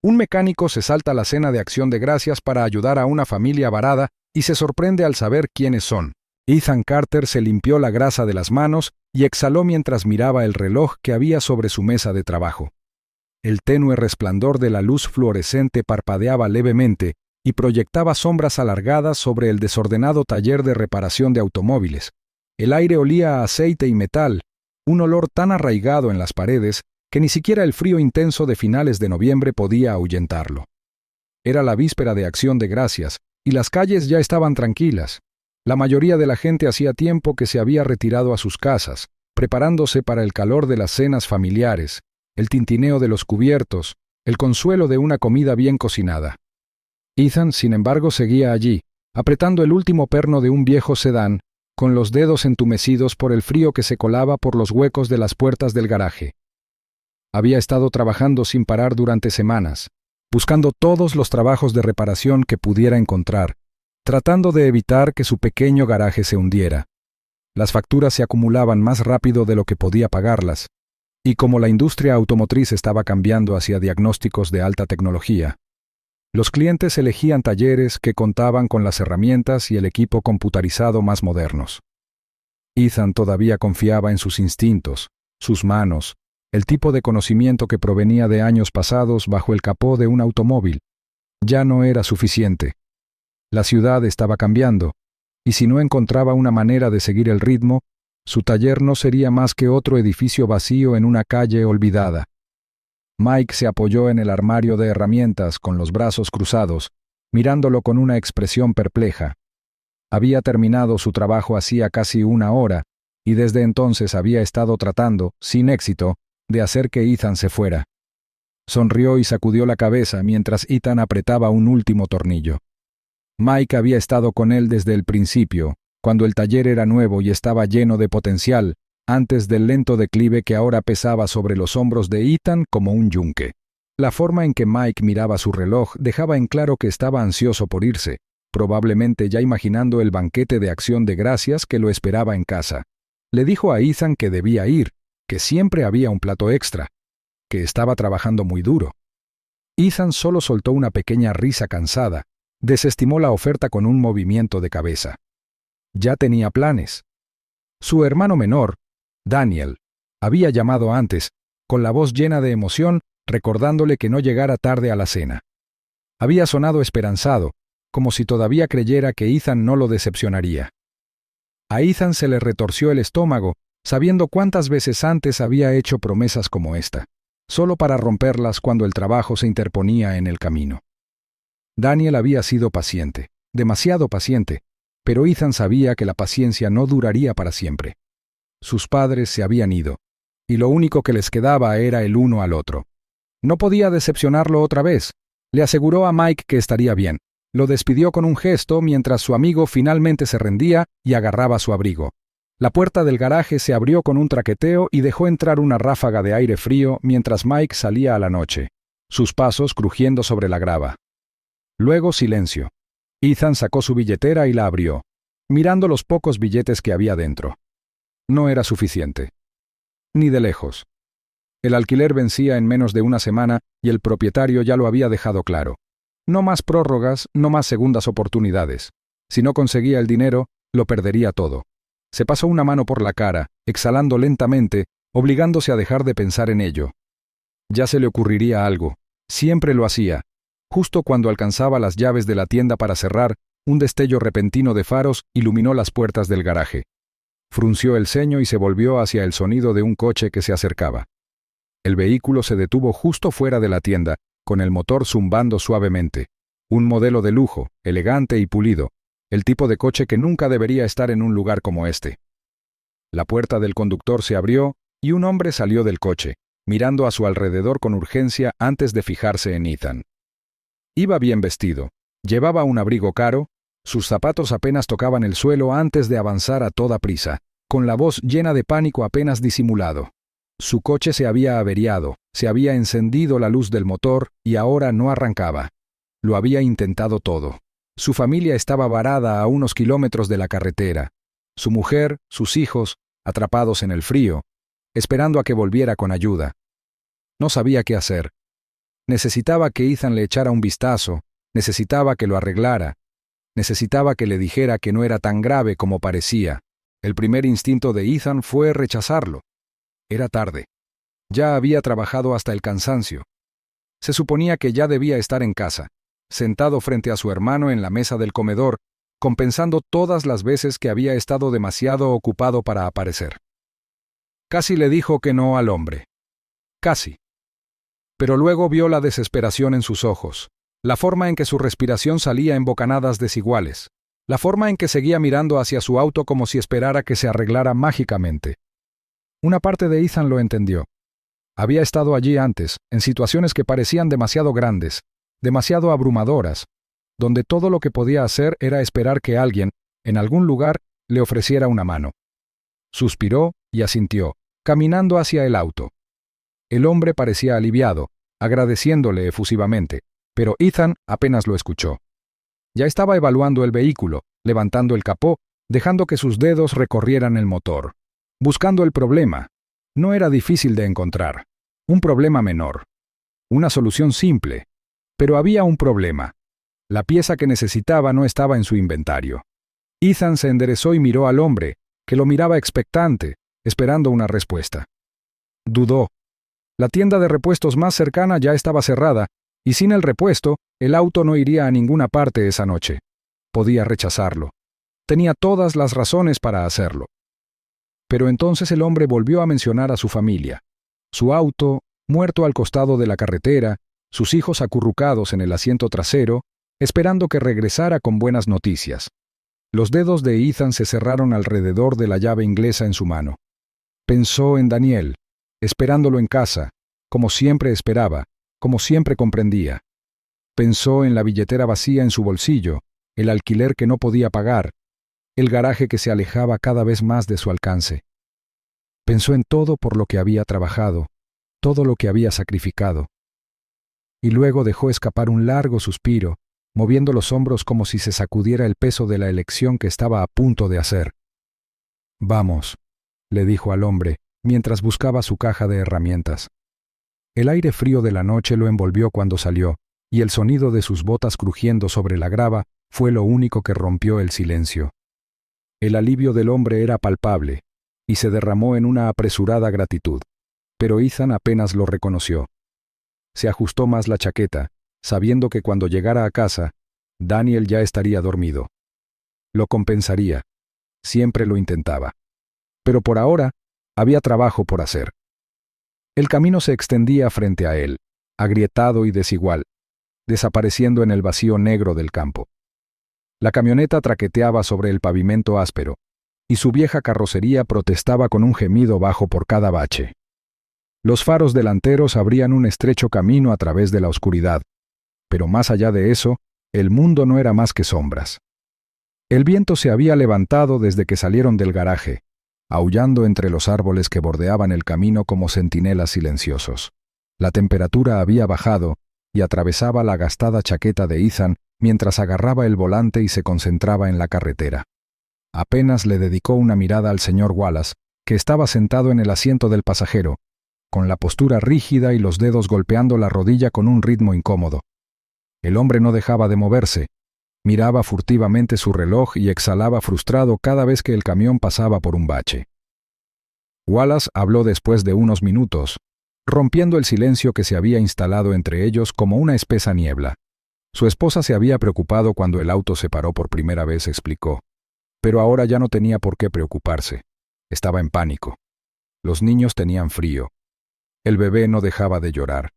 Un mecánico se salta la cena de Acción de Gracias para ayudar a una familia varada y se sorprende al saber quiénes son. Ethan Carter se limpió la grasa de las manos y exhaló mientras miraba el reloj que había sobre su mesa de trabajo. El tenue resplandor de la luz fluorescente parpadeaba levemente y proyectaba sombras alargadas sobre el desordenado taller de reparación de automóviles. El aire olía a aceite y metal, un olor tan arraigado en las paredes que ni siquiera el frío intenso de finales de noviembre podía ahuyentarlo. Era la víspera de Acción de Gracias, y las calles ya estaban tranquilas. La mayoría de la gente hacía tiempo que se había retirado a sus casas, preparándose para el calor de las cenas familiares, el tintineo de los cubiertos, el consuelo de una comida bien cocinada. Ethan, sin embargo, seguía allí, apretando el último perno de un viejo sedán, con los dedos entumecidos por el frío que se colaba por los huecos de las puertas del garaje. Había estado trabajando sin parar durante semanas, buscando todos los trabajos de reparación que pudiera encontrar, tratando de evitar que su pequeño garaje se hundiera. Las facturas se acumulaban más rápido de lo que podía pagarlas, y como la industria automotriz estaba cambiando hacia diagnósticos de alta tecnología, los clientes elegían talleres que contaban con las herramientas y el equipo computarizado más modernos. Ethan todavía confiaba en sus instintos, sus manos, el tipo de conocimiento que provenía de años pasados bajo el capó de un automóvil. Ya no era suficiente. La ciudad estaba cambiando, y si no encontraba una manera de seguir el ritmo, su taller no sería más que otro edificio vacío en una calle olvidada. Mike se apoyó en el armario de herramientas con los brazos cruzados, mirándolo con una expresión perpleja. Había terminado su trabajo hacía casi una hora, y desde entonces había estado tratando, sin éxito, de hacer que Ethan se fuera. Sonrió y sacudió la cabeza mientras Ethan apretaba un último tornillo. Mike había estado con él desde el principio, cuando el taller era nuevo y estaba lleno de potencial, antes del lento declive que ahora pesaba sobre los hombros de Ethan como un yunque. La forma en que Mike miraba su reloj dejaba en claro que estaba ansioso por irse, probablemente ya imaginando el banquete de Acción de Gracias que lo esperaba en casa. Le dijo a Ethan que debía ir, que siempre había un plato extra, que estaba trabajando muy duro. Ethan solo soltó una pequeña risa cansada, desestimó la oferta con un movimiento de cabeza. Ya tenía planes. Su hermano menor, Daniel, había llamado antes, con la voz llena de emoción, recordándole que no llegara tarde a la cena. Había sonado esperanzado, como si todavía creyera que Ethan no lo decepcionaría. A Ethan se le retorció el estómago, sabiendo cuántas veces antes había hecho promesas como esta, solo para romperlas cuando el trabajo se interponía en el camino. Daniel había sido paciente, demasiado paciente, pero Ethan sabía que la paciencia no duraría para siempre. Sus padres se habían ido, y lo único que les quedaba era el uno al otro. No podía decepcionarlo otra vez. Le aseguró a Mike que estaría bien. Lo despidió con un gesto mientras su amigo finalmente se rendía y agarraba su abrigo. La puerta del garaje se abrió con un traqueteo y dejó entrar una ráfaga de aire frío mientras Mike salía a la noche, sus pasos crujiendo sobre la grava. Luego silencio. Ethan sacó su billetera y la abrió, mirando los pocos billetes que había dentro. No era suficiente. Ni de lejos. El alquiler vencía en menos de una semana y el propietario ya lo había dejado claro. No más prórrogas, no más segundas oportunidades. Si no conseguía el dinero, lo perdería todo. Se pasó una mano por la cara, exhalando lentamente, obligándose a dejar de pensar en ello. Ya se le ocurriría algo. Siempre lo hacía. Justo cuando alcanzaba las llaves de la tienda para cerrar, un destello repentino de faros iluminó las puertas del garaje. Frunció el ceño y se volvió hacia el sonido de un coche que se acercaba. El vehículo se detuvo justo fuera de la tienda, con el motor zumbando suavemente. Un modelo de lujo, elegante y pulido. El tipo de coche que nunca debería estar en un lugar como este. La puerta del conductor se abrió y un hombre salió del coche, mirando a su alrededor con urgencia antes de fijarse en Ethan. Iba bien vestido, llevaba un abrigo caro, sus zapatos apenas tocaban el suelo antes de avanzar a toda prisa, con la voz llena de pánico apenas disimulado. Su coche se había averiado, se había encendido la luz del motor y ahora no arrancaba. Lo había intentado todo. Su familia estaba varada a unos kilómetros de la carretera. Su mujer, sus hijos, atrapados en el frío, esperando a que volviera con ayuda. No sabía qué hacer. Necesitaba que Ethan le echara un vistazo, necesitaba que lo arreglara, necesitaba que le dijera que no era tan grave como parecía. El primer instinto de Ethan fue rechazarlo. Era tarde. Ya había trabajado hasta el cansancio. Se suponía que ya debía estar en casa, sentado frente a su hermano en la mesa del comedor, compensando todas las veces que había estado demasiado ocupado para aparecer. Casi le dijo que no al hombre. Casi. Pero luego vio la desesperación en sus ojos, la forma en que su respiración salía en bocanadas desiguales, la forma en que seguía mirando hacia su auto como si esperara que se arreglara mágicamente. Una parte de Ethan lo entendió. Había estado allí antes, en situaciones que parecían demasiado grandes, demasiado abrumadoras, donde todo lo que podía hacer era esperar que alguien, en algún lugar, le ofreciera una mano. Suspiró y asintió, caminando hacia el auto. El hombre parecía aliviado, agradeciéndole efusivamente, pero Ethan apenas lo escuchó. Ya estaba evaluando el vehículo, levantando el capó, dejando que sus dedos recorrieran el motor. Buscando el problema. No era difícil de encontrar. Un problema menor. Una solución simple. Pero había un problema. La pieza que necesitaba no estaba en su inventario. Ethan se enderezó y miró al hombre, que lo miraba expectante, esperando una respuesta. Dudó. La tienda de repuestos más cercana ya estaba cerrada, y sin el repuesto, el auto no iría a ninguna parte esa noche. Podía rechazarlo. Tenía todas las razones para hacerlo. Pero entonces el hombre volvió a mencionar a su familia. Su auto, muerto al costado de la carretera, sus hijos acurrucados en el asiento trasero, esperando que regresara con buenas noticias. Los dedos de Ethan se cerraron alrededor de la llave inglesa en su mano. Pensó en Daniel, esperándolo en casa, como siempre esperaba, como siempre comprendía. Pensó en la billetera vacía en su bolsillo, el alquiler que no podía pagar, el garaje que se alejaba cada vez más de su alcance. Pensó en todo por lo que había trabajado, todo lo que había sacrificado. Y luego dejó escapar un largo suspiro, moviendo los hombros como si se sacudiera el peso de la elección que estaba a punto de hacer. «Vamos», le dijo al hombre, mientras buscaba su caja de herramientas. El aire frío de la noche lo envolvió cuando salió, y el sonido de sus botas crujiendo sobre la grava fue lo único que rompió el silencio. El alivio del hombre era palpable, y se derramó en una apresurada gratitud, pero Ethan apenas lo reconoció. Se ajustó más la chaqueta, sabiendo que cuando llegara a casa, Daniel ya estaría dormido. Lo compensaría. Siempre lo intentaba. Pero por ahora, había trabajo por hacer. El camino se extendía frente a él, agrietado y desigual, desapareciendo en el vacío negro del campo. La camioneta traqueteaba sobre el pavimento áspero, y su vieja carrocería protestaba con un gemido bajo por cada bache. Los faros delanteros abrían un estrecho camino a través de la oscuridad, pero más allá de eso, el mundo no era más que sombras. El viento se había levantado desde que salieron del garaje, aullando entre los árboles que bordeaban el camino como centinelas silenciosos. La temperatura había bajado y atravesaba la gastada chaqueta de Ethan mientras agarraba el volante y se concentraba en la carretera. Apenas le dedicó una mirada al señor Wallace, que estaba sentado en el asiento del pasajero, con la postura rígida y los dedos golpeando la rodilla con un ritmo incómodo. El hombre no dejaba de moverse, miraba furtivamente su reloj y exhalaba frustrado cada vez que el camión pasaba por un bache. Wallace habló después de unos minutos, rompiendo el silencio que se había instalado entre ellos como una espesa niebla. Su esposa se había preocupado cuando el auto se paró por primera vez, explicó. Pero ahora ya no tenía por qué preocuparse. Estaba en pánico. Los niños tenían frío. El bebé no dejaba de llorar.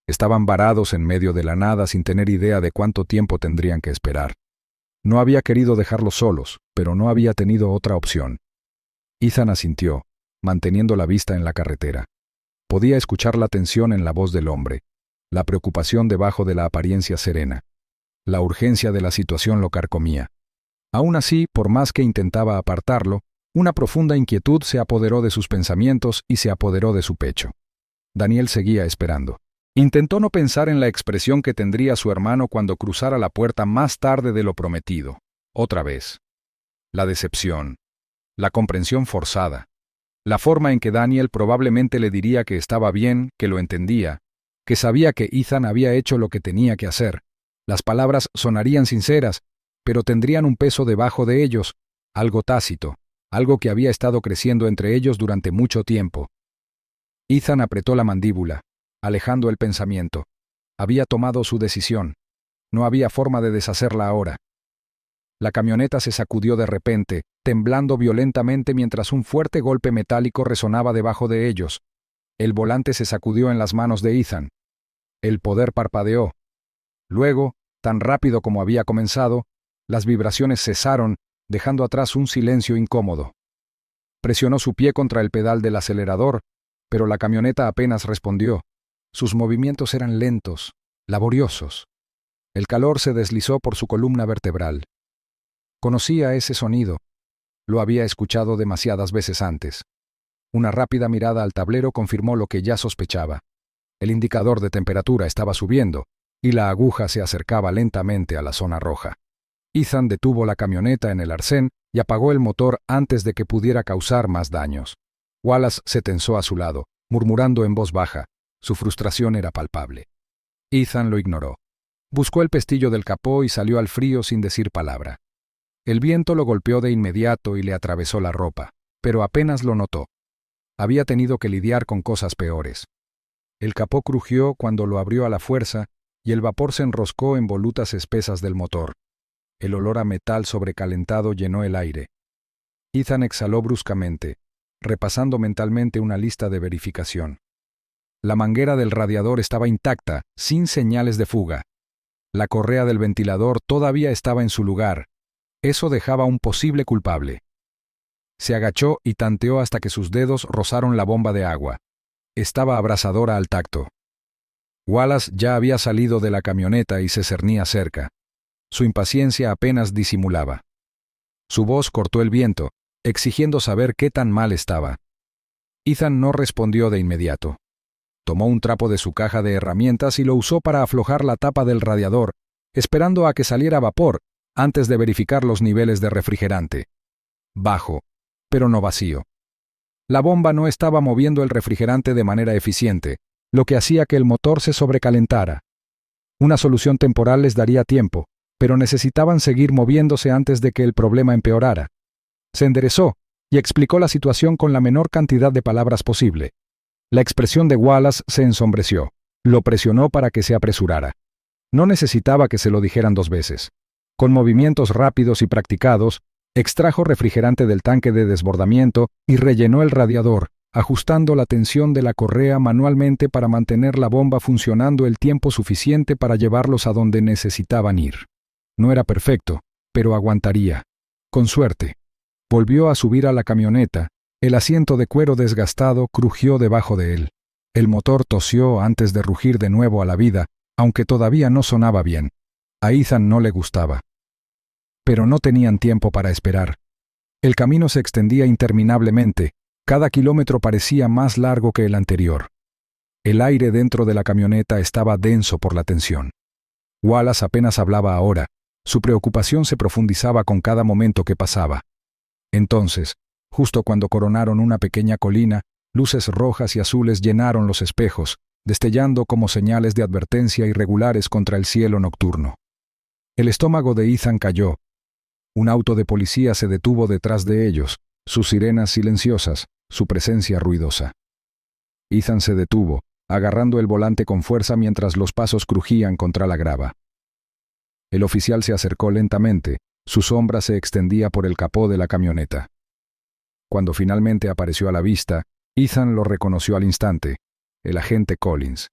Estaban varados en medio de la nada sin tener idea de cuánto tiempo tendrían que esperar. No había querido dejarlos solos, pero no había tenido otra opción. Ethan asintió, manteniendo la vista en la carretera. Podía escuchar la tensión en la voz del hombre, la preocupación debajo de la apariencia serena. La urgencia de la situación lo carcomía. Aún así, por más que intentaba apartarlo, una profunda inquietud se apoderó de sus pensamientos y se apoderó de su pecho. Daniel seguía esperando. Intentó no pensar en la expresión que tendría su hermano cuando cruzara la puerta más tarde de lo prometido. Otra vez. La decepción. La comprensión forzada. La forma en que Daniel probablemente le diría que estaba bien, que lo entendía, que sabía que Ethan había hecho lo que tenía que hacer. Las palabras sonarían sinceras, pero tendrían un peso debajo de ellos, algo tácito, algo que había estado creciendo entre ellos durante mucho tiempo. Ethan apretó la mandíbula, alejando el pensamiento. Había tomado su decisión. No había forma de deshacerla ahora. La camioneta se sacudió de repente, temblando violentamente mientras un fuerte golpe metálico resonaba debajo de ellos. El volante se sacudió en las manos de Ethan. El poder parpadeó. Luego, tan rápido como había comenzado, las vibraciones cesaron, dejando atrás un silencio incómodo. Presionó su pie contra el pedal del acelerador, pero la camioneta apenas respondió. Sus movimientos eran lentos, laboriosos. El calor se deslizó por su columna vertebral. Conocía ese sonido. Lo había escuchado demasiadas veces antes. Una rápida mirada al tablero confirmó lo que ya sospechaba. El indicador de temperatura estaba subiendo, y la aguja se acercaba lentamente a la zona roja. Ethan detuvo la camioneta en el arcén y apagó el motor antes de que pudiera causar más daños. Wallace se tensó a su lado, murmurando en voz baja. Su frustración era palpable. Ethan lo ignoró. Buscó el pestillo del capó y salió al frío sin decir palabra. El viento lo golpeó de inmediato y le atravesó la ropa, pero apenas lo notó. Había tenido que lidiar con cosas peores. El capó crujió cuando lo abrió a la fuerza y el vapor se enroscó en volutas espesas del motor. El olor a metal sobrecalentado llenó el aire. Ethan exhaló bruscamente, repasando mentalmente una lista de verificación. La manguera del radiador estaba intacta, sin señales de fuga. La correa del ventilador todavía estaba en su lugar. Eso dejaba un posible culpable. Se agachó y tanteó hasta que sus dedos rozaron la bomba de agua. Estaba abrasadora al tacto. Wallace ya había salido de la camioneta y se cernía cerca. Su impaciencia apenas disimulaba. Su voz cortó el viento, exigiendo saber qué tan mal estaba. Ethan no respondió de inmediato. Tomó un trapo de su caja de herramientas y lo usó para aflojar la tapa del radiador, esperando a que saliera vapor antes de verificar los niveles de refrigerante. Bajo, pero no vacío. La bomba no estaba moviendo el refrigerante de manera eficiente, lo que hacía que el motor se sobrecalentara. Una solución temporal les daría tiempo, pero necesitaban seguir moviéndose antes de que el problema empeorara. Se enderezó y explicó la situación con la menor cantidad de palabras posible. La expresión de Wallace se ensombreció. Lo presionó para que se apresurara. No necesitaba que se lo dijeran dos veces. Con movimientos rápidos y practicados, extrajo refrigerante del tanque de desbordamiento y rellenó el radiador, ajustando la tensión de la correa manualmente para mantener la bomba funcionando el tiempo suficiente para llevarlos a donde necesitaban ir. No era perfecto, pero aguantaría. Con suerte. Volvió a subir a la camioneta. El asiento de cuero desgastado crujió debajo de él. El motor tosió antes de rugir de nuevo a la vida, aunque todavía no sonaba bien. A Ethan no le gustaba. Pero no tenían tiempo para esperar. El camino se extendía interminablemente. Cada kilómetro parecía más largo que el anterior. El aire dentro de la camioneta estaba denso por la tensión. Wallace apenas hablaba ahora. Su preocupación se profundizaba con cada momento que pasaba. Entonces, justo cuando coronaron una pequeña colina, luces rojas y azules llenaron los espejos, destellando como señales de advertencia irregulares contra el cielo nocturno. El estómago de Ethan cayó. Un auto de policía se detuvo detrás de ellos, sus sirenas silenciosas, su presencia ruidosa. Ethan se detuvo, agarrando el volante con fuerza mientras los pasos crujían contra la grava. El oficial se acercó lentamente, su sombra se extendía por el capó de la camioneta. Cuando finalmente apareció a la vista, Ethan lo reconoció al instante, el agente Collins.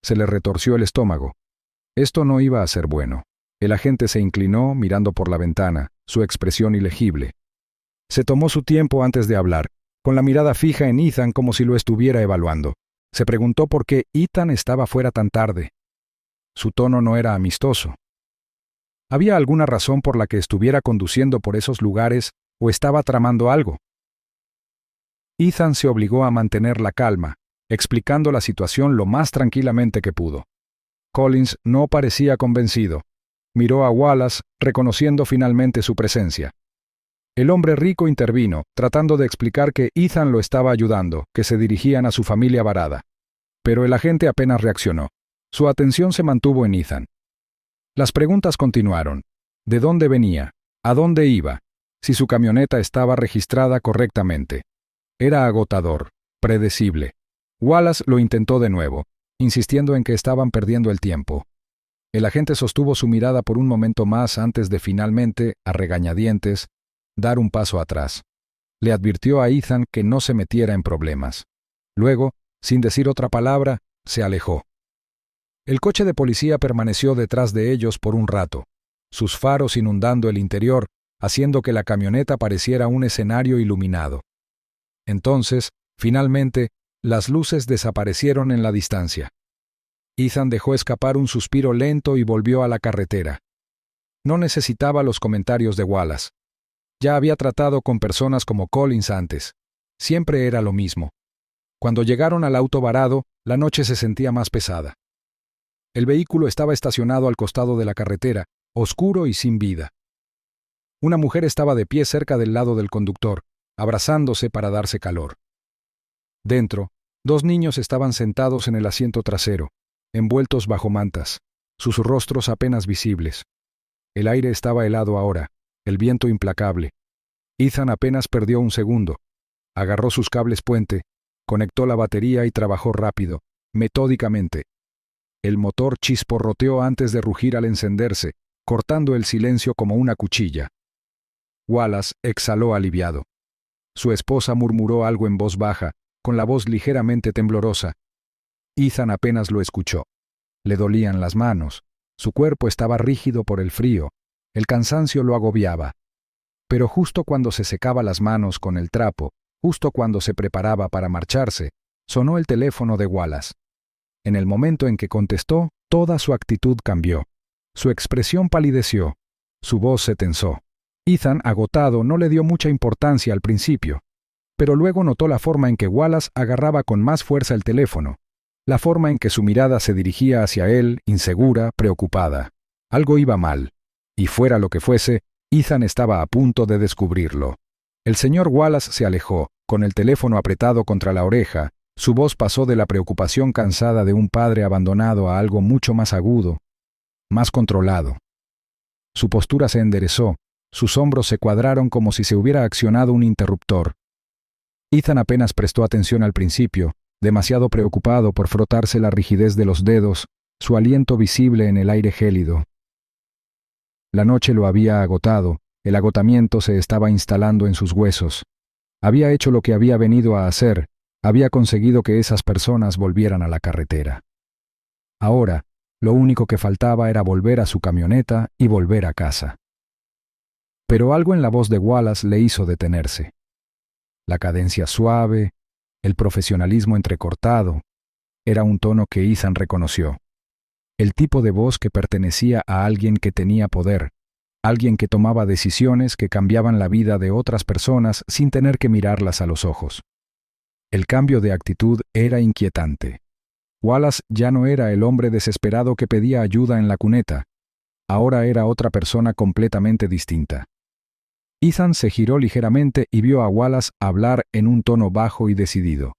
Se le retorció el estómago. Esto no iba a ser bueno. El agente se inclinó, mirando por la ventana, su expresión ilegible. Se tomó su tiempo antes de hablar, con la mirada fija en Ethan como si lo estuviera evaluando. Se preguntó por qué Ethan estaba fuera tan tarde. Su tono no era amistoso. ¿Había alguna razón por la que estuviera conduciendo por esos lugares o estaba tramando algo? Ethan se obligó a mantener la calma, explicando la situación lo más tranquilamente que pudo. Collins no parecía convencido. Miró a Wallace, reconociendo finalmente su presencia. El hombre rico intervino, tratando de explicar que Ethan lo estaba ayudando, que se dirigían a su familia varada. Pero el agente apenas reaccionó. Su atención se mantuvo en Ethan. Las preguntas continuaron. ¿De dónde venía? ¿A dónde iba? Si su camioneta estaba registrada correctamente. Era agotador, predecible. Wallace lo intentó de nuevo, insistiendo en que estaban perdiendo el tiempo. El agente sostuvo su mirada por un momento más antes de finalmente, a regañadientes, dar un paso atrás. Le advirtió a Ethan que no se metiera en problemas. Luego, sin decir otra palabra, se alejó. El coche de policía permaneció detrás de ellos por un rato, sus faros inundando el interior, haciendo que la camioneta pareciera un escenario iluminado. Entonces, finalmente, las luces desaparecieron en la distancia. Ethan dejó escapar un suspiro lento y volvió a la carretera. No necesitaba los comentarios de Wallace. Ya había tratado con personas como Collins antes. Siempre era lo mismo. Cuando llegaron al auto varado, la noche se sentía más pesada. El vehículo estaba estacionado al costado de la carretera, oscuro y sin vida. Una mujer estaba de pie cerca del lado del conductor, abrazándose para darse calor. Dentro, 2 niños estaban sentados en el asiento trasero, envueltos bajo mantas, sus rostros apenas visibles. El aire estaba helado ahora, el viento implacable. Ethan apenas perdió un segundo. Agarró sus cables puente, conectó la batería y trabajó rápido, metódicamente. El motor chisporroteó antes de rugir al encenderse, cortando el silencio como una cuchilla. Wallace exhaló aliviado. Su esposa murmuró algo en voz baja, con la voz ligeramente temblorosa. Ethan apenas lo escuchó. Le dolían las manos. Su cuerpo estaba rígido por el frío. El cansancio lo agobiaba. Pero justo cuando se secaba las manos con el trapo, justo cuando se preparaba para marcharse, sonó el teléfono de Wallace. En el momento en que contestó, toda su actitud cambió. Su expresión palideció. Su voz se tensó. Ethan, agotado, no le dio mucha importancia al principio, pero luego notó la forma en que Wallace agarraba con más fuerza el teléfono, la forma en que su mirada se dirigía hacia él, insegura, preocupada. Algo iba mal, y fuera lo que fuese, Ethan estaba a punto de descubrirlo. El señor Wallace se alejó, con el teléfono apretado contra la oreja. Su voz pasó de la preocupación cansada de un padre abandonado a algo mucho más agudo, más controlado. Su postura se enderezó, sus hombros se cuadraron como si se hubiera accionado un interruptor. Ethan apenas prestó atención al principio, demasiado preocupado por frotarse la rigidez de los dedos, su aliento visible en el aire gélido. La noche lo había agotado, el agotamiento se estaba instalando en sus huesos. Había hecho lo que había venido a hacer, había conseguido que esas personas volvieran a la carretera. Ahora, lo único que faltaba era volver a su camioneta y volver a casa. Pero algo en la voz de Wallace le hizo detenerse. La cadencia suave, el profesionalismo entrecortado, era un tono que Ethan reconoció. El tipo de voz que pertenecía a alguien que tenía poder, alguien que tomaba decisiones que cambiaban la vida de otras personas sin tener que mirarlas a los ojos. El cambio de actitud era inquietante. Wallace ya no era el hombre desesperado que pedía ayuda en la cuneta. Ahora era otra persona completamente distinta. Ethan se giró ligeramente y vio a Wallace hablar en un tono bajo y decidido.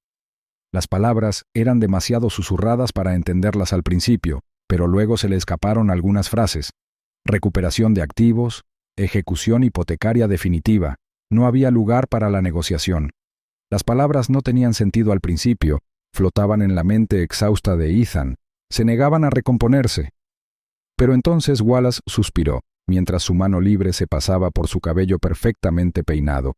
Las palabras eran demasiado susurradas para entenderlas al principio, pero luego se le escaparon algunas frases. Recuperación de activos, ejecución hipotecaria definitiva. No había lugar para la negociación. Las palabras no tenían sentido al principio, flotaban en la mente exhausta de Ethan, se negaban a recomponerse. Pero entonces Wallace suspiró, mientras su mano libre se pasaba por su cabello perfectamente peinado,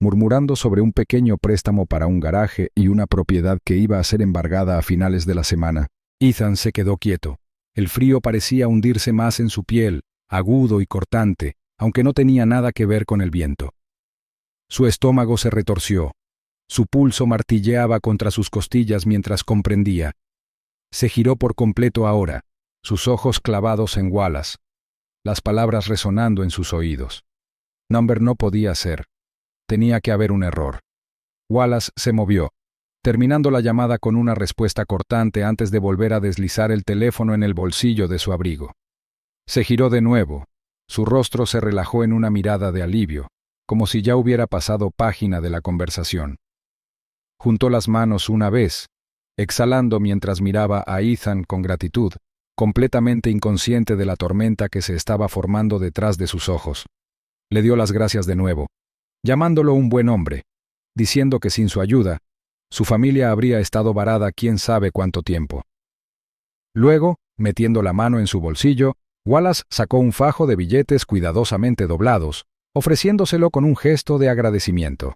murmurando sobre un pequeño préstamo para un garaje y una propiedad que iba a ser embargada a finales de la semana. Ethan se quedó quieto. El frío parecía hundirse más en su piel, agudo y cortante, aunque no tenía nada que ver con el viento. Su estómago se retorció. Su pulso martilleaba contra sus costillas mientras comprendía. Se giró por completo ahora, sus ojos clavados en Wallace, las palabras resonando en sus oídos. Number no podía ser. Tenía que haber un error. Wallace se movió, terminando la llamada con una respuesta cortante antes de volver a deslizar el teléfono en el bolsillo de su abrigo. Se giró de nuevo. Su rostro se relajó en una mirada de alivio, como si ya hubiera pasado página de la conversación. Juntó las manos una vez, exhalando mientras miraba a Ethan con gratitud, completamente inconsciente de la tormenta que se estaba formando detrás de sus ojos. Le dio las gracias de nuevo, llamándolo un buen hombre, diciendo que sin su ayuda, su familia habría estado varada quién sabe cuánto tiempo. Luego, metiendo la mano en su bolsillo, Wallace sacó un fajo de billetes cuidadosamente doblados, ofreciéndoselo con un gesto de agradecimiento.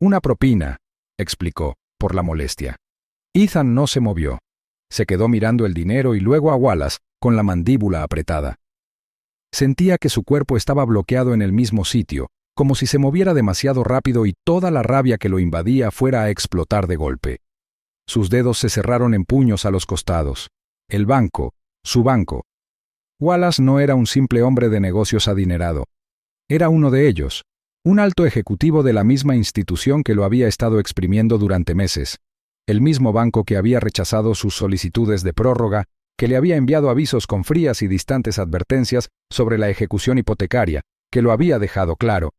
«Una propina», explicó, por la molestia. Ethan no se movió. Se quedó mirando el dinero y luego a Wallace, con la mandíbula apretada. Sentía que su cuerpo estaba bloqueado en el mismo sitio, como si se moviera demasiado rápido y toda la rabia que lo invadía fuera a explotar de golpe. Sus dedos se cerraron en puños a los costados. El banco, su banco. Wallace no era un simple hombre de negocios adinerado. Era uno de ellos, un alto ejecutivo de la misma institución que lo había estado exprimiendo durante meses, el mismo banco que había rechazado sus solicitudes de prórroga, que le había enviado avisos con frías y distantes advertencias sobre la ejecución hipotecaria, que lo había dejado claro: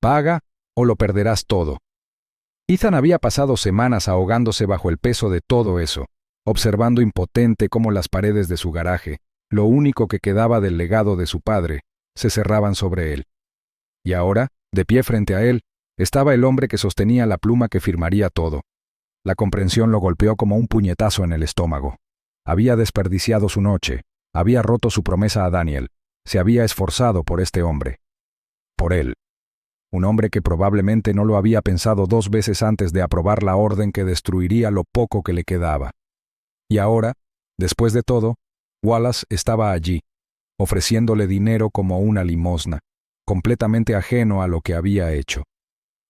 paga o lo perderás todo. Ethan había pasado semanas ahogándose bajo el peso de todo eso, observando impotente cómo las paredes de su garaje, lo único que quedaba del legado de su padre, se cerraban sobre él. Y ahora, de pie frente a él, estaba el hombre que sostenía la pluma que firmaría todo. La comprensión lo golpeó como un puñetazo en el estómago. Había desperdiciado su noche, había roto su promesa a Daniel, se había esforzado por este hombre. Por él. Un hombre que probablemente no lo había pensado 2 veces antes de aprobar la orden que destruiría lo poco que le quedaba. Y ahora, después de todo, Wallace estaba allí, ofreciéndole dinero como una limosna, completamente ajeno a lo que había hecho.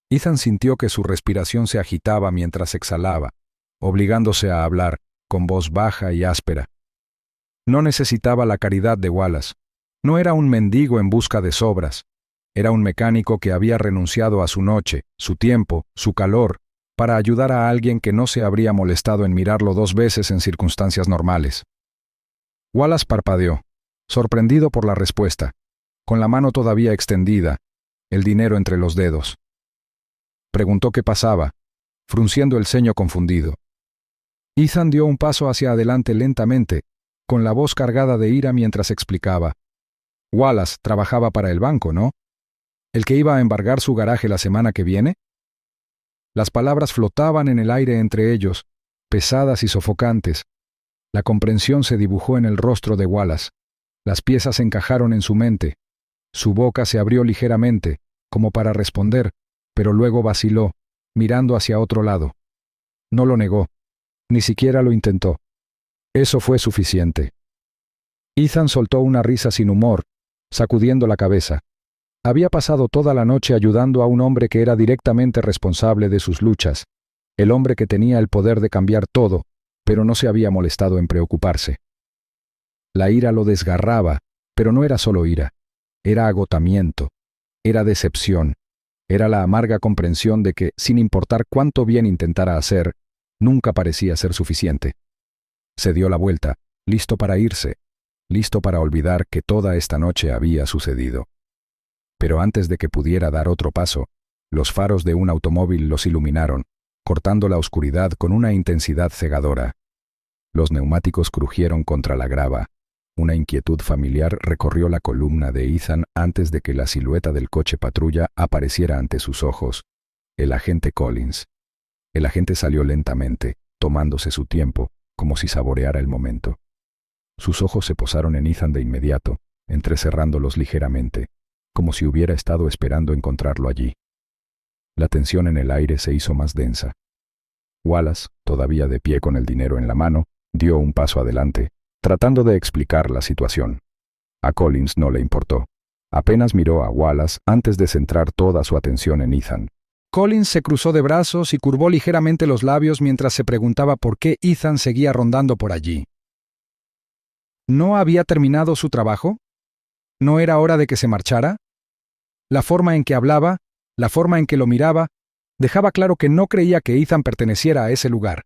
Ethan sintió que su respiración se agitaba mientras exhalaba, obligándose a hablar, con voz baja y áspera. No necesitaba la caridad de Wallace. No era un mendigo en busca de sobras. Era un mecánico que había renunciado a su noche, su tiempo, su calor, para ayudar a alguien que no se habría molestado en mirarlo 2 veces en circunstancias normales. Wallace parpadeó, sorprendido por la respuesta, con la mano todavía extendida, el dinero entre los dedos. Preguntó qué pasaba, frunciendo el ceño confundido. Ethan dio un paso hacia adelante lentamente, con la voz cargada de ira mientras explicaba. Wallace trabajaba para el banco, ¿no? ¿El que iba a embargar su garaje la semana que viene? Las palabras flotaban en el aire entre ellos, pesadas y sofocantes. La comprensión se dibujó en el rostro de Wallace. Las piezas encajaron en su mente. Su boca se abrió ligeramente, como para responder, pero luego vaciló, mirando hacia otro lado. No lo negó, ni siquiera lo intentó. Eso fue suficiente. Ethan soltó una risa sin humor, sacudiendo la cabeza. Había pasado toda la noche ayudando a un hombre que era directamente responsable de sus luchas, el hombre que tenía el poder de cambiar todo, pero no se había molestado en preocuparse. La ira lo desgarraba, pero no era solo ira, era agotamiento, era decepción, era la amarga comprensión de que, sin importar cuánto bien intentara hacer, nunca parecía ser suficiente. Se dio la vuelta, listo para irse, listo para olvidar que toda esta noche había sucedido. Pero antes de que pudiera dar otro paso, los faros de un automóvil los iluminaron, cortando la oscuridad con una intensidad cegadora. Los neumáticos crujieron contra la grava. Una inquietud familiar recorrió la columna de Ethan antes de que la silueta del coche patrulla apareciera ante sus ojos. El agente Collins. El agente salió lentamente, tomándose su tiempo, como si saboreara el momento. Sus ojos se posaron en Ethan de inmediato, entrecerrándolos ligeramente, como si hubiera estado esperando encontrarlo allí. La tensión en el aire se hizo más densa. Wallace, todavía de pie con el dinero en la mano, dio un paso adelante, tratando de explicar la situación. A Collins no le importó. Apenas miró a Wallace antes de centrar toda su atención en Ethan. Collins se cruzó de brazos y curvó ligeramente los labios mientras se preguntaba por qué Ethan seguía rondando por allí. ¿No había terminado su trabajo? ¿No era hora de que se marchara? La forma en que hablaba, la forma en que lo miraba, dejaba claro que no creía que Ethan perteneciera a ese lugar.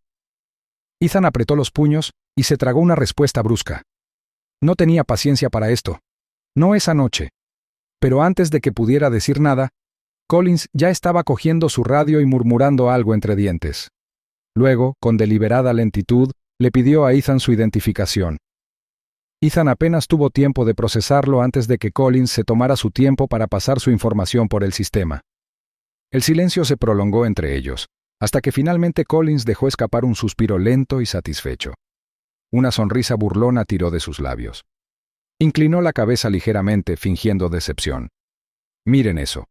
Ethan apretó los puños y se tragó una respuesta brusca. No tenía paciencia para esto. No esa noche. Pero antes de que pudiera decir nada, Collins ya estaba cogiendo su radio y murmurando algo entre dientes. Luego, con deliberada lentitud, le pidió a Ethan su identificación. Ethan apenas tuvo tiempo de procesarlo antes de que Collins se tomara su tiempo para pasar su información por el sistema. El silencio se prolongó entre ellos, hasta que finalmente Collins dejó escapar un suspiro lento y satisfecho. Una sonrisa burlona tiró de sus labios. Inclinó la cabeza ligeramente, fingiendo decepción. Miren eso.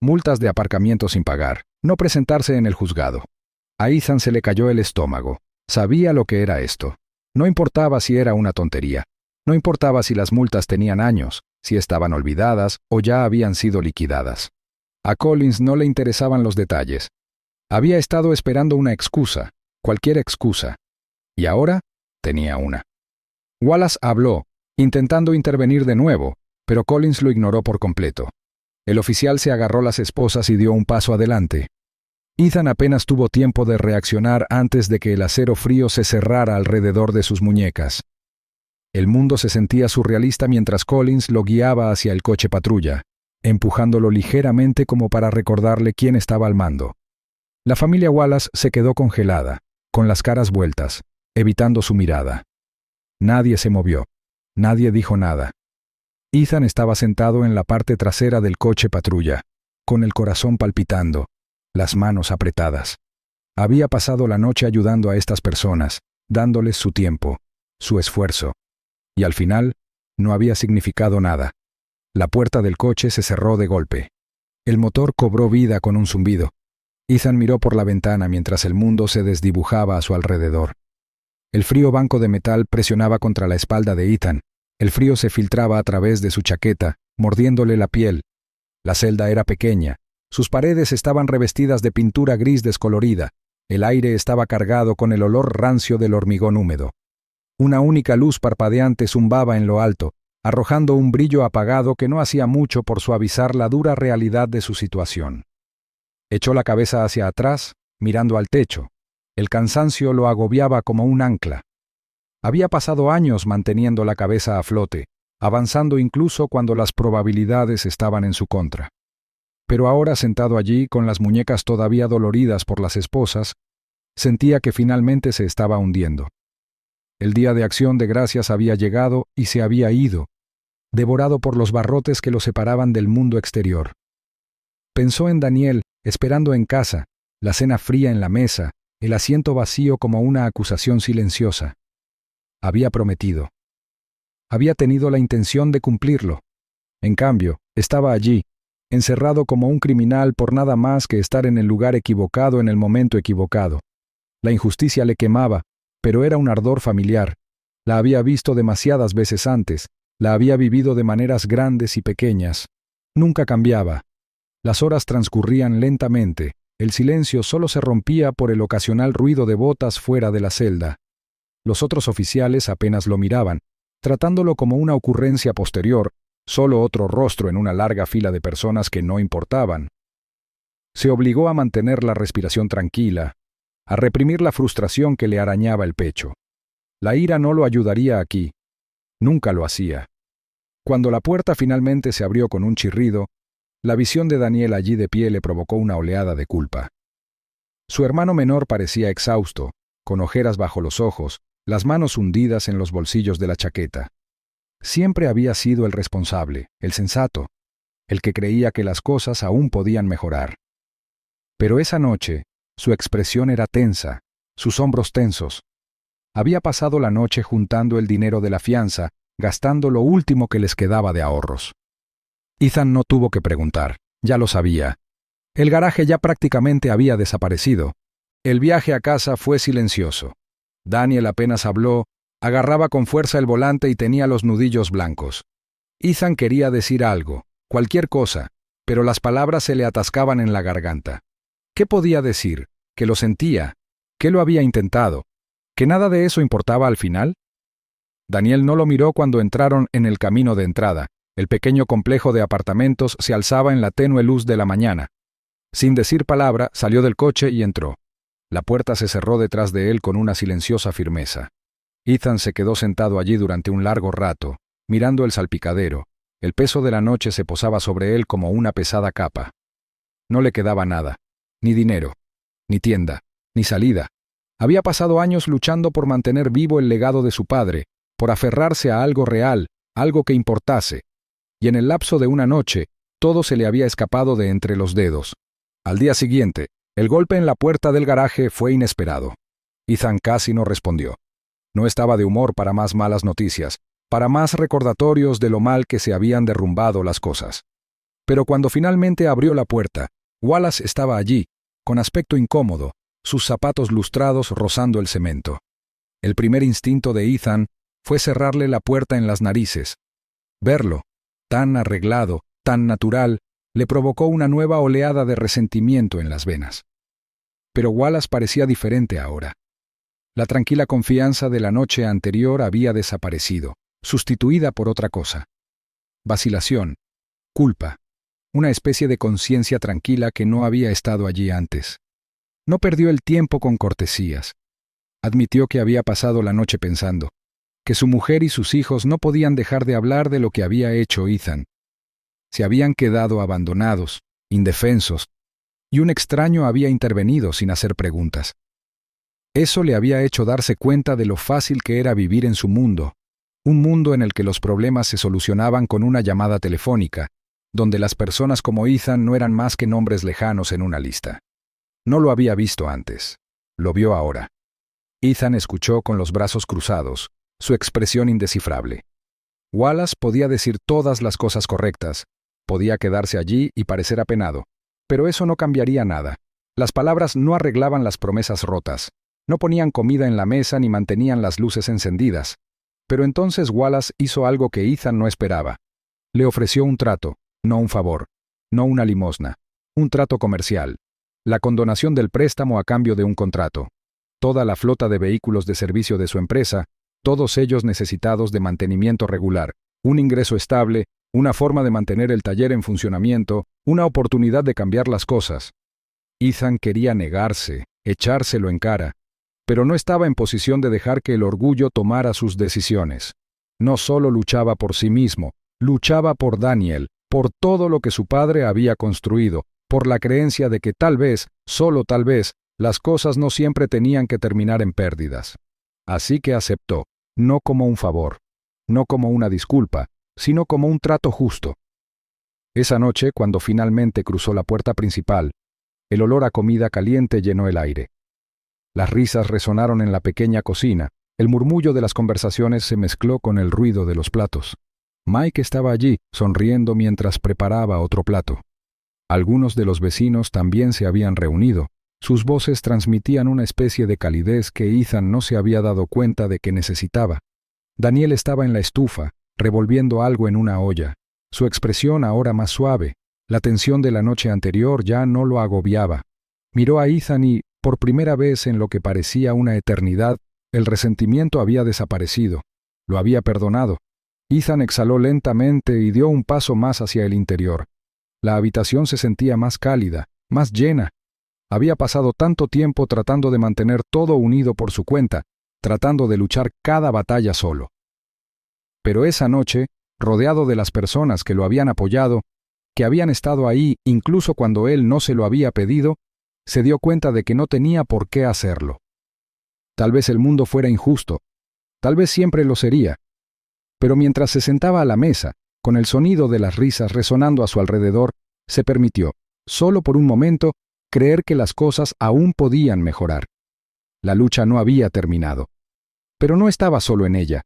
Multas de aparcamiento sin pagar, no presentarse en el juzgado. A Ethan se le cayó el estómago. Sabía lo que era esto. No importaba si era una tontería. No importaba si las multas tenían años, si estaban olvidadas o ya habían sido liquidadas. A Collins no le interesaban los detalles. Había estado esperando una excusa, cualquier excusa. Y ahora tenía una. Wallace habló, intentando intervenir de nuevo, pero Collins lo ignoró por completo. El oficial se agarró las esposas y dio un paso adelante. Ethan apenas tuvo tiempo de reaccionar antes de que el acero frío se cerrara alrededor de sus muñecas. El mundo se sentía surrealista mientras Collins lo guiaba hacia el coche patrulla, empujándolo ligeramente como para recordarle quién estaba al mando. La familia Wallace se quedó congelada, con las caras vueltas, evitando su mirada. Nadie se movió. Nadie dijo nada. Ethan estaba sentado en la parte trasera del coche patrulla, con el corazón palpitando, las manos apretadas. Había pasado la noche ayudando a estas personas, dándoles su tiempo, su esfuerzo. Y al final, no había significado nada. La puerta del coche se cerró de golpe. El motor cobró vida con un zumbido. Ethan miró por la ventana mientras el mundo se desdibujaba a su alrededor. El frío banco de metal presionaba contra la espalda de Ethan. El frío se filtraba a través de su chaqueta, mordiéndole la piel. La celda era pequeña. Sus paredes estaban revestidas de pintura gris descolorida. El aire estaba cargado con el olor rancio del hormigón húmedo. Una única luz parpadeante zumbaba en lo alto, arrojando un brillo apagado que no hacía mucho por suavizar la dura realidad de su situación. Echó la cabeza hacia atrás, mirando al techo. El cansancio lo agobiaba como un ancla. Había pasado años manteniendo la cabeza a flote, avanzando incluso cuando las probabilidades estaban en su contra. Pero ahora, sentado allí, con las muñecas todavía doloridas por las esposas, sentía que finalmente se estaba hundiendo. El día de Acción de Gracias había llegado y se había ido, devorado por los barrotes que lo separaban del mundo exterior. Pensó en Daniel, esperando en casa, la cena fría en la mesa, el asiento vacío como una acusación silenciosa. Había prometido. Había tenido la intención de cumplirlo. En cambio, estaba allí, encerrado como un criminal por nada más que estar en el lugar equivocado en el momento equivocado. La injusticia le quemaba, pero era un ardor familiar. La había visto demasiadas veces antes, la había vivido de maneras grandes y pequeñas. Nunca cambiaba. Las horas transcurrían lentamente, el silencio solo se rompía por el ocasional ruido de botas fuera de la celda. Los otros oficiales apenas lo miraban, tratándolo como una ocurrencia posterior, solo otro rostro en una larga fila de personas que no importaban. Se obligó a mantener la respiración tranquila, a reprimir la frustración que le arañaba el pecho. La ira no lo ayudaría aquí. Nunca lo hacía. Cuando la puerta finalmente se abrió con un chirrido, la visión de Daniel allí de pie le provocó una oleada de culpa. Su hermano menor parecía exhausto, con ojeras bajo los ojos, las manos hundidas en los bolsillos de la chaqueta. Siempre había sido el responsable, el sensato, el que creía que las cosas aún podían mejorar. Pero esa noche, su expresión era tensa, sus hombros tensos. Había pasado la noche juntando el dinero de la fianza, gastando lo último que les quedaba de ahorros. Ethan no tuvo que preguntar, ya lo sabía. El garaje ya prácticamente había desaparecido. El viaje a casa fue silencioso. Daniel apenas habló, agarraba con fuerza el volante y tenía los nudillos blancos. Ethan quería decir algo, cualquier cosa, pero las palabras se le atascaban en la garganta. ¿Qué podía decir? ¿Que lo sentía? ¿Que lo había intentado? ¿Que nada de eso importaba al final? Daniel no lo miró cuando entraron en el camino de entrada. El pequeño complejo de apartamentos se alzaba en la tenue luz de la mañana. Sin decir palabra, salió del coche y entró. La puerta se cerró detrás de él con una silenciosa firmeza. Ethan se quedó sentado allí durante un largo rato, mirando el salpicadero. El peso de la noche se posaba sobre él como una pesada capa. No le quedaba nada. Ni dinero, ni tienda, ni salida. Había pasado años luchando por mantener vivo el legado de su padre, por aferrarse a algo real, algo que importase. Y en el lapso de una noche, todo se le había escapado de entre los dedos. Al día siguiente, el golpe en la puerta del garaje fue inesperado. Ethan casi no respondió. No estaba de humor para más malas noticias, para más recordatorios de lo mal que se habían derrumbado las cosas. Pero cuando finalmente abrió la puerta, Wallace estaba allí, con aspecto incómodo, sus zapatos lustrados rozando el cemento. El primer instinto de Ethan fue cerrarle la puerta en las narices. Verlo, tan arreglado, tan natural, le provocó una nueva oleada de resentimiento en las venas. Pero Wallace parecía diferente ahora. La tranquila confianza de la noche anterior había desaparecido, sustituida por otra cosa. Vacilación, culpa, una especie de conciencia tranquila que no había estado allí antes. No perdió el tiempo con cortesías. Admitió que había pasado la noche pensando, que su mujer y sus hijos no podían dejar de hablar de lo que había hecho Ethan. Se habían quedado abandonados, indefensos, y un extraño había intervenido sin hacer preguntas. Eso le había hecho darse cuenta de lo fácil que era vivir en su mundo, un mundo en el que los problemas se solucionaban con una llamada telefónica, donde las personas como Ethan no eran más que nombres lejanos en una lista. No lo había visto antes, lo vio ahora. Ethan escuchó con los brazos cruzados, su expresión indescifrable. Wallace podía decir todas las cosas correctas, podía quedarse allí y parecer apenado, pero eso no cambiaría nada. Las palabras no arreglaban las promesas rotas, no ponían comida en la mesa ni mantenían las luces encendidas. Pero entonces Wallace hizo algo que Ethan no esperaba. Le ofreció un trato, no un favor, no una limosna, un trato comercial, la condonación del préstamo a cambio de un contrato. Toda la flota de vehículos de servicio de su empresa, todos ellos necesitados de mantenimiento regular, un ingreso estable, una forma de mantener el taller en funcionamiento, una oportunidad de cambiar las cosas. Ethan quería negarse, echárselo en cara, pero no estaba en posición de dejar que el orgullo tomara sus decisiones. No solo luchaba por sí mismo, luchaba por Daniel, por todo lo que su padre había construido, por la creencia de que tal vez, solo tal vez, las cosas no siempre tenían que terminar en pérdidas. Así que aceptó, no como un favor, no como una disculpa, sino como un trato justo. Esa noche, cuando finalmente cruzó la puerta principal, el olor a comida caliente llenó el aire. Las risas resonaron en la pequeña cocina, el murmullo de las conversaciones se mezcló con el ruido de los platos. Mike estaba allí, sonriendo mientras preparaba otro plato. Algunos de los vecinos también se habían reunido. Sus voces transmitían una especie de calidez que Ethan no se había dado cuenta de que necesitaba. Daniel estaba en la estufa, revolviendo algo en una olla, su expresión ahora más suave. La tensión de la noche anterior ya no lo agobiaba. Miró a Ethan y, por primera vez en lo que parecía una eternidad, el resentimiento había desaparecido. Lo había perdonado. Ethan exhaló lentamente y dio un paso más hacia el interior. La habitación se sentía más cálida, más llena. Había pasado tanto tiempo tratando de mantener todo unido por su cuenta, tratando de luchar cada batalla solo. Pero esa noche, rodeado de las personas que lo habían apoyado, que habían estado ahí incluso cuando él no se lo había pedido, se dio cuenta de que no tenía por qué hacerlo. Tal vez el mundo fuera injusto, tal vez siempre lo sería, pero mientras se sentaba a la mesa, con el sonido de las risas resonando a su alrededor, se permitió, solo por un momento, creer que las cosas aún podían mejorar. La lucha no había terminado. Pero no estaba solo en ella.